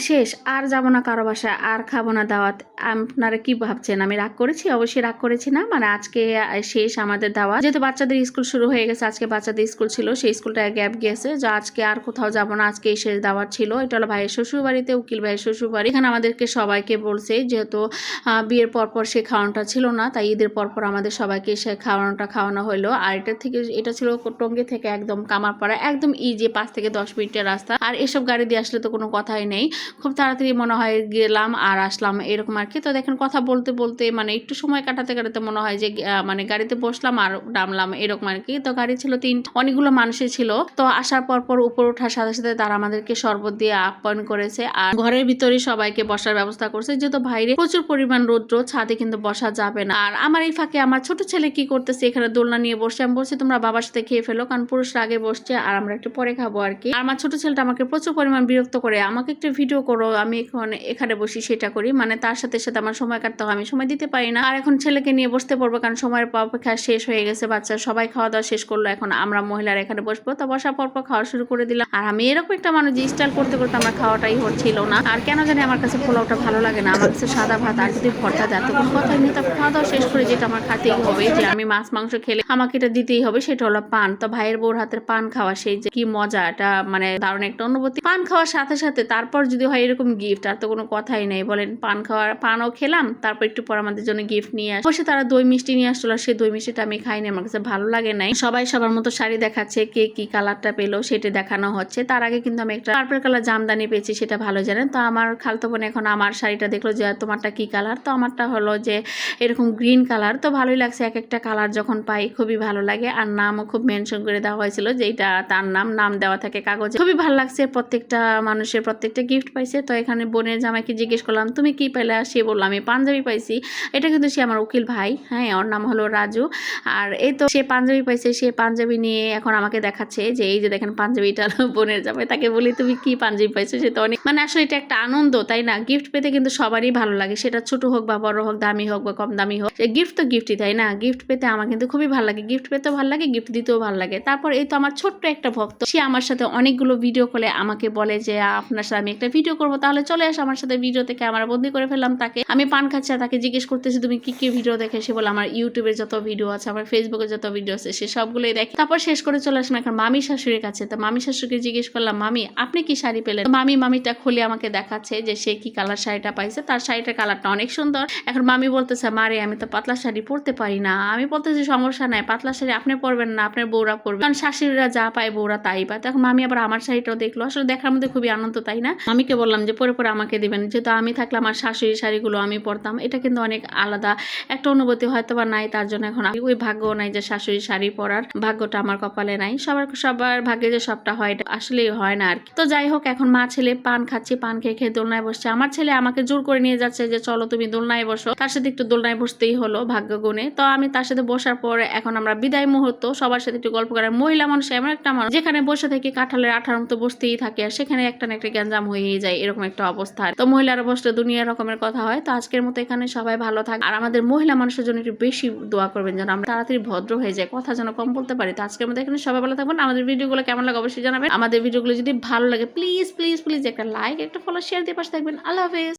শেষ, আর যাব না কারো বাসায়, আর খাবো না দাওয়াত। আপনারা কি ভাবছেন আমি রাগ করেছি? অবশ্যই রাগ করেছি না। মানে আজকে শেষ আমাদের দাওয়াত, যেহেতু বাচ্চাদের স্কুল শুরু হয়ে গেছে। আজকে বাচ্চাদের স্কুল ছিল, সেই স্কুলটা গ্যাপ গিয়েছে, যা আজকে আর কোথাও যাব না, আজকে শেষ দাওয়াত ছিল। এটা হলো ভাইয়ের শ্বশুর বাড়িতে, উকিল ভাইয়ের শ্বশুর বাড়ি। এখানে আমাদেরকে সবাইকে বলছে, যেহেতু বিয়ের পরপর সে খাওয়ানোটা ছিল না, তাই ঈদের পরপর আমাদের সবাইকে সে খাওয়ানো হলো। আর এটা ছিল টঙ্গী থেকে একদম কামারপাড়া, একদম ইজি 5 থেকে 10 মিনিটের রাস্তা। আর এসব গাড়ি দিয়ে আসলে তো কোনো কথাই নেই, খুব তাড়াতাড়ি মনে হয় গেলাম আর আসলাম এরকম আর কি। তো দেখেন কথা বলতে বলতে মানে একটু সময় কাটাতে কাটাতে মনে হয় যে মানে গাড়িতে বসলাম আর নামলাম এরকম আর কি। তো গাড়ি ছিল 3, অনেকগুলো মানুষই ছিল। তো আসার পর উপর ওঠার সাথে সাথে তারা আমাদেরকে শরবত দিয়ে আপ্যায়ন করেছে, আর ঘরের ভিতরে সবাইকে বসার ব্যবস্থা করছে, যেহেতু বাইরে প্রচুর পরিমাণ রৌদ্র, ছাদে কিন্তু বসা যাবে না। আর আমার এই ফাঁকে আমার ছোট ছেলে কি করতেছে, এখানে দোলনা নিয়ে বসে। আমি বলছি তোমরা বাবার সাথে খেয়ে ফেলো, কারণ পুরুষরা আগে বসছে আর আমরা একটু পরে খাবো আর কি। আর আমার ছোট ছেলেটা আমাকে প্রচুর পরিমাণ বিরক্ত করে, আমাকে একটু ভিডিও করো, আমি এখানে বসি সেটা করি। মানে তার সাথে সাথে আমার সময় কাটতে হয়, আমি সময় দিতে পারি না। আর এখন ছেলেকে নিয়ে বসতে পারবো, কারণ সময়ের অপেক্ষা শেষ হয়ে গেছে। বাচ্চা সবাই খাওয়া দাওয়া শেষ করলো, এখন আমরা মহিলারা এখানে বসবো। তো বসার পর খাওয়া শুরু করে দিলাম। আর আমি এরকম একটা মানুষ যে স্টাইল করতে করতে আমার খাওয়াটাই হচ্ছিল না। আর কেন জানি আমার কাছে পোলাওটা ভালো লাগে না, আমার কাছে সাদা ভাত আর যদি ভর্তা দেয় তো কোনো কথাই নেই। তারপর খাওয়া দাওয়া শেষ করে যেটা আমার খাতেই হবে, যে আমি মাছ মাংস খেলে আমাকে এটা দিতেই হবে, সেটা হলো পান। তো ভাইয়ের বউর হাতের পান খাওয়া সেই যে কি মজা, এটা মানে দারুণ একটা অনুভূতি। পান খাওয়ার সাথে সাথে তারপর যদি হয় এরকম গিফট, আর তো কোনো কথাই নেই। বলেন পানও খেলাম, তারপর একটু পর আমাদের জন্য গিফট নিয়ে বসে তারা দই মিষ্টি নিয়ে আসলো। সেই দই মিষ্টিটা আমি খাইনি, আমার কাছে ভালো লাগে নাই। সবাই সবার মতো শাড়ি দেখাচ্ছে, কে কি কালারটা পেলো সেটা দেখানো হচ্ছে। তার আগে কিন্তু আমি একটা পার্পল কালার জামদানি পেয়েছি, সেটা ভালো জানেন। তো আমার খালতো বোন এখন আমার শাড়িটা দেখলো যে তোমারটা কি কালার, তো আমারটা হলো যে এরকম গ্রিন কালার। তো ভালোই লাগছে, এক একটা কালার যখন পাই খুবই ভালো লাগে। আর নামও খুব মেনশন করে দেওয়া হয়েছিল যে এটা তার নাম দেওয়া থাকে কাগজে, খুবই ভালো লাগছে। প্রত্যেকটা মানুষের প্রত্যেকটা গিফট পাইছে। তো এখানে বোনের জামাইকে জিজ্ঞেস করলাম তুমি কি পাইলে, সে বললো আমি পাঞ্জাবি পাইছি। এটা কিন্তু সে আমার উকিল ভাই, হ্যাঁ, ওর নাম হলো রাজু। আর এই তো সে পাঞ্জাবি পাইছে, সে পাঞ্জাবি নিয়ে এখন আমাকে দেখাচ্ছে যে এই যে দেখেন পাঞ্জাবিটা বোনের জামাই। তাকে বলি তুমি কি পাঞ্জাবি পাইছো, সে তো অনেক মানে আসলে এটা একটা আনন্দ, তাই না? গিফট পেতে কিন্তু সবারই ভালো লাগে, সেটা ছোট হোক বা বড় হোক, দামি হোক বা কম দামি হোক, গিফট তো গিফটই, তাই না? গিফট পেতে আমার কিন্তু খুবই ভালো লাগে, গিফট পেতেও ভালো লাগে, গিফট দিতেও ভালো লাগে। তারপর এই তো আমার ছোট্ট একটা ভক্ত, সে আমার সাথে অনেকগুলো ভিডিও কলে আমাকে বলে যে আপনার সাথে আমি একটা ভিডিও করবো, তাহলে চলে আসো আমার সাথে ভিডিও থেকে। আমার বন্দি করে ফেললাম তাকে। আমি পান খাচ্ছি, তাকে জিজ্ঞেস করতেছি তুমি কি কি ভিডিও দেখে, সে বলে আমার ইউটিউবে যত ভিডিও আছে, আমার ফেসবুকে যত ভিডিও আছে সে সবগুলোই দেখে। তারপর শেষ করে চলে আসলাম এখন মামি শাশুড়ির কাছে। তো মামি শাশুড়িকে জিজ্ঞেস করলাম মামি আপনি কি শাড়ি পেলেন? মামিটা খুলে আমাকে দেখাচ্ছে যে সে কি কালার শাড়িটা পাইছে, তার শাড়িটার কালারটা অনেক সুন্দর। এখন মামি বলতেছে মারে আমি তো পাতলা শাড়ি পরতে পারি না। আমি বলতেছি সমস্যা নাই, পাতলা শাড়ি আপনি পরবেন না, আপনার বউরা পরবে, কারণ শাশুড়িরা যা পায় বউরা তাই পায়। তখন মামি আবার আমার শাড়িটাও দেখলো, আসলে দেখার মধ্যে খুবই আনন্দ, তাই না? মামিকে বললাম যে পরে পরে আমাকে দিবেন, যেহেতু আমি থাকলে আমার শাশুড়ির শাড়িগুলো আমি পরতাম। এটা কিন্তু অনেক আলাদা একটা অনুভূতি, হয়তো বা নাই তার জন্য এখন ওই ভাগ্য নাই যে শাশুড়ির শাড়ি পরার, ভাগ্যটা আমার কপালে নাই। সবার ভাগ্যে যে সবটা হয় এটা আসলেই হয় না আর কি। তো যাই হোক, এখন মা ছেলে পান খাচ্ছি, পান খেয়ে খেয়ে দোলনায় বসছে। আমার ছেলে আমাকে জোর করে নিয়ে যাচ্ছে যে চলো তুমি দোলনায় বসো, তার সাথে একটু দোলনায় বসতেই হলো ভাগ্য গুণে। তো আমি তার সাথে বসার পর এখন আমরা বিদায় মুহূর্ত, সবার সাথে একটু গল্প করার। মহিলা মানুষ এমন একটা মানুষ যেখানে বসে থেকে কাঁঠালের আঠার মতো বসতেই থাকে, আর সেখানে একটা না একটা গ্যাঞ্জাম হয়ে যায়, এরকম একটা অবস্থা। তো মহিলারা বসলে দুনিয়া রকমের কথা হয়। তো আজকের মতো এখানে সবাই ভালো থাকে, আর আমাদের মহিলা মানুষের জন্য একটু বেশি দোয়া করবেন যেন আমরা তাড়াতাড়ি ভদ্র হয়ে যায়, কথা যেন কম বলতে পারি। তো আজকের মতো এখানে সবাই ভালো থাকবেন। আমাদের ভিডিওগুলো কেমন লাগে অবশ্যই জানাবেন। আমাদের ভিডিওগুলো যদি ভালো লাগে প্লিজ প্লিজ প্লিজ একটা লাইক, একটা ফলো, শেয়ার দিয়ে পাশে থাকবেন। আল্লাহ হাফেজ।